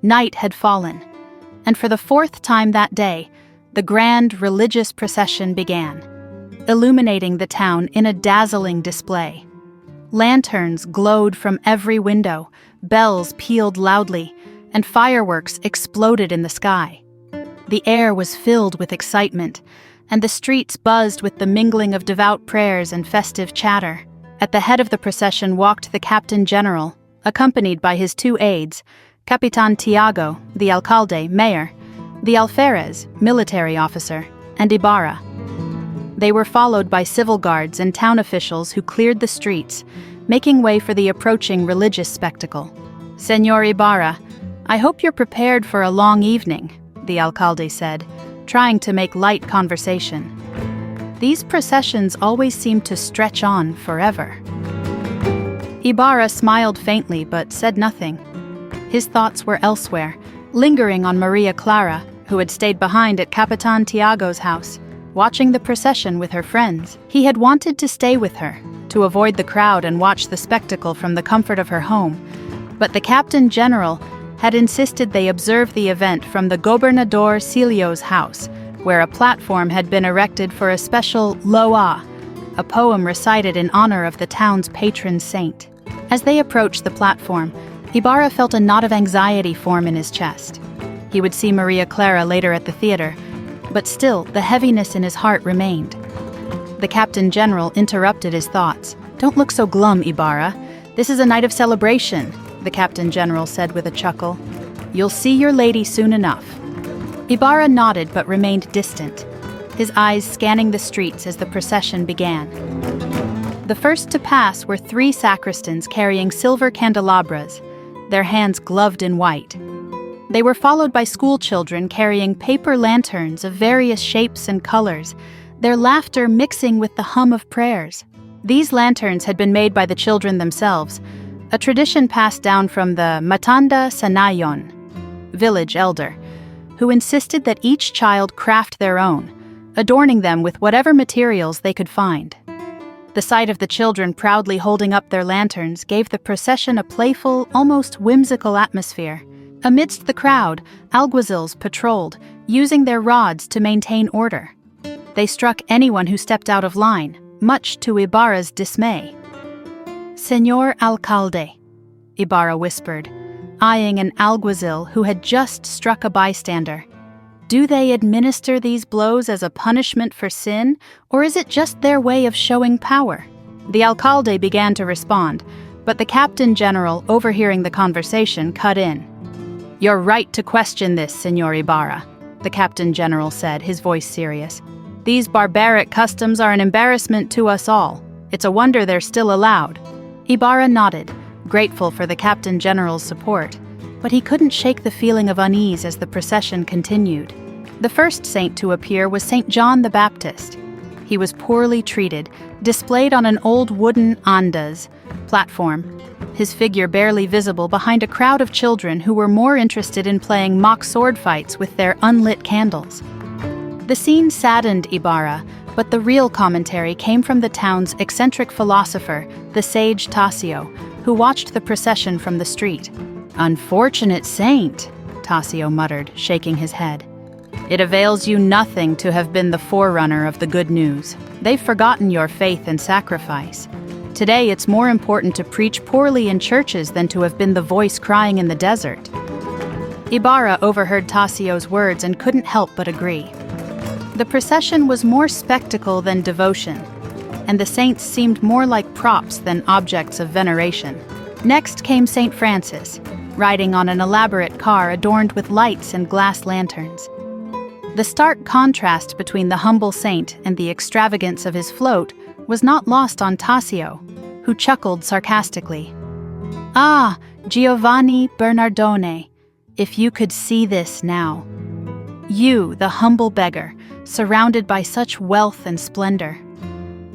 Night had fallen, and for the fourth time that day, the grand religious procession began, illuminating the town in a dazzling display. Lanterns glowed from every window, bells pealed loudly, and fireworks exploded in the sky. The air was filled with excitement, and the streets buzzed with the mingling of devout prayers and festive chatter. At the head of the procession walked the Captain General, accompanied by his two aides, Capitan Tiago, the alcalde, mayor, the alferez, military officer, and Ibarra. They were followed by civil guards and town officials who cleared the streets, making way for the approaching religious spectacle. "Señor Ibarra, I hope you're prepared for a long evening," the alcalde said, trying to make light conversation. These processions always seem to stretch on forever. Ibarra smiled faintly but said nothing. His thoughts were elsewhere, lingering on Maria Clara, who had stayed behind at Capitan Tiago's house, watching the procession with her friends. He had wanted to stay with her, to avoid the crowd and watch the spectacle from the comfort of her home, but the Captain General had insisted they observe the event from the Gobernador Cilio's house, where a platform had been erected for a special loa, a poem recited in honor of the town's patron saint. As they approached the platform, Ibarra felt a knot of anxiety form in his chest. He would see Maria Clara later at the theater, but still the heaviness in his heart remained. The Captain General interrupted his thoughts. "Don't look so glum, Ibarra. This is a night of celebration," the Captain General said with a chuckle. "You'll see your lady soon enough." Ibarra nodded but remained distant, his eyes scanning the streets as the procession began. The first to pass were 3 sacristans carrying silver candelabras, their hands gloved in white. They were followed by school children carrying paper lanterns of various shapes and colors, their laughter mixing with the hum of prayers. These lanterns had been made by the children themselves, a tradition passed down from the Matanda Sanayon, village elder, who insisted that each child craft their own, adorning them with whatever materials they could find. The sight of the children proudly holding up their lanterns gave the procession a playful, almost whimsical atmosphere. Amidst the crowd, alguazils patrolled, using their rods to maintain order. They struck anyone who stepped out of line, much to Ibarra's dismay. "Señor Alcalde," Ibarra whispered, eyeing an alguazil who had just struck a bystander. "Do they administer these blows as a punishment for sin, or is it just their way of showing power?" The alcalde began to respond, but the Captain General, overhearing the conversation, cut in. "You're right to question this, Señor Ibarra," the Captain General said, his voice serious. "These barbaric customs are an embarrassment to us all. It's a wonder they're still allowed." Ibarra nodded, grateful for the Captain General's support, but he couldn't shake the feeling of unease as the procession continued. The first saint to appear was St. John the Baptist. He was poorly treated, displayed on an old wooden andas platform, his figure barely visible behind a crowd of children who were more interested in playing mock sword fights with their unlit candles. The scene saddened Ibarra, but the real commentary came from the town's eccentric philosopher, the sage Tasio, who watched the procession from the street. "Unfortunate saint," Tasio muttered, shaking his head. "It avails you nothing to have been the forerunner of the good news. They've forgotten your faith and sacrifice. Today it's more important to preach poorly in churches than to have been the voice crying in the desert." Ibarra overheard Tasio's words and couldn't help but agree. The procession was more spectacle than devotion, and the saints seemed more like props than objects of veneration. Next came St. Francis, riding on an elaborate car adorned with lights and glass lanterns. The stark contrast between the humble saint and the extravagance of his float was not lost on Tasio, who chuckled sarcastically. "Ah, Giovanni Bernardone, if you could see this now. You, the humble beggar, surrounded by such wealth and splendor.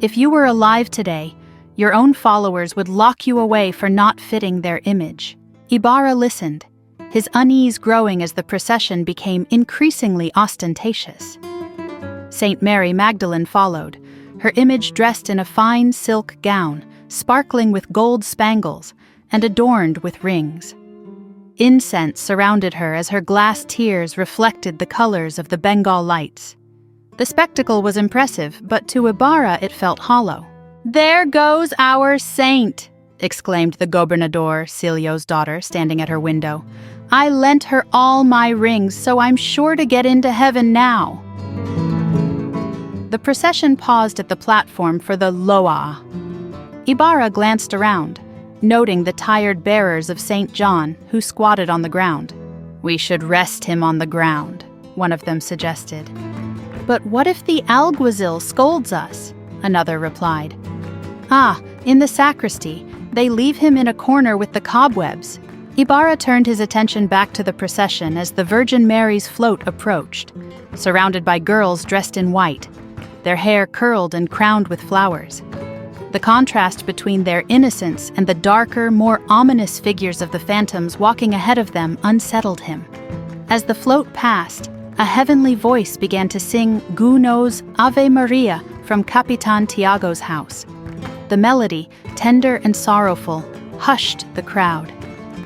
If you were alive today, your own followers would lock you away for not fitting their image." Ibarra listened, his unease growing as the procession became increasingly ostentatious. St. Mary Magdalene followed, her image dressed in a fine silk gown, sparkling with gold spangles, and adorned with rings. Incense surrounded her as her glass tears reflected the colors of the Bengal lights. The spectacle was impressive, but to Ibarra it felt hollow. "There goes our saint!" exclaimed the gobernador, Cilio's daughter, standing at her window. "I lent her all my rings, so I'm sure to get into heaven now." The procession paused at the platform for the loa. Ibarra glanced around, noting the tired bearers of St. John, who squatted on the ground. "We should rest him on the ground," one of them suggested. "But what if the alguazil scolds us?" another replied. "Ah, in the sacristy, they leave him in a corner with the cobwebs." Ibarra turned his attention back to the procession as the Virgin Mary's float approached, surrounded by girls dressed in white, their hair curled and crowned with flowers. The contrast between their innocence and the darker, more ominous figures of the phantoms walking ahead of them unsettled him. As the float passed, a heavenly voice began to sing Gounod's Ave Maria from Capitan Tiago's house. The melody, tender and sorrowful, hushed the crowd.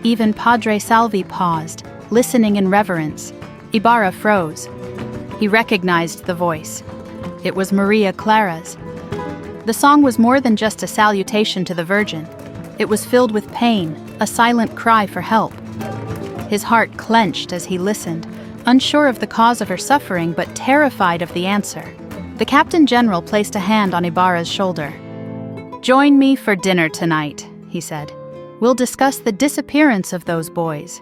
Even Padre Salvi paused, listening in reverence. Ibarra froze. He recognized the voice. It was Maria Clara's. The song was more than just a salutation to the Virgin. It was filled with pain, a silent cry for help. His heart clenched as he listened, unsure of the cause of her suffering but terrified of the answer. The Captain General placed a hand on Ibarra's shoulder. "Join me for dinner tonight," he said. "We'll discuss the disappearance of those boys."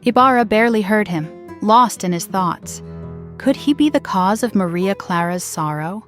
Ibarra barely heard him, lost in his thoughts. Could he be the cause of Maria Clara's sorrow?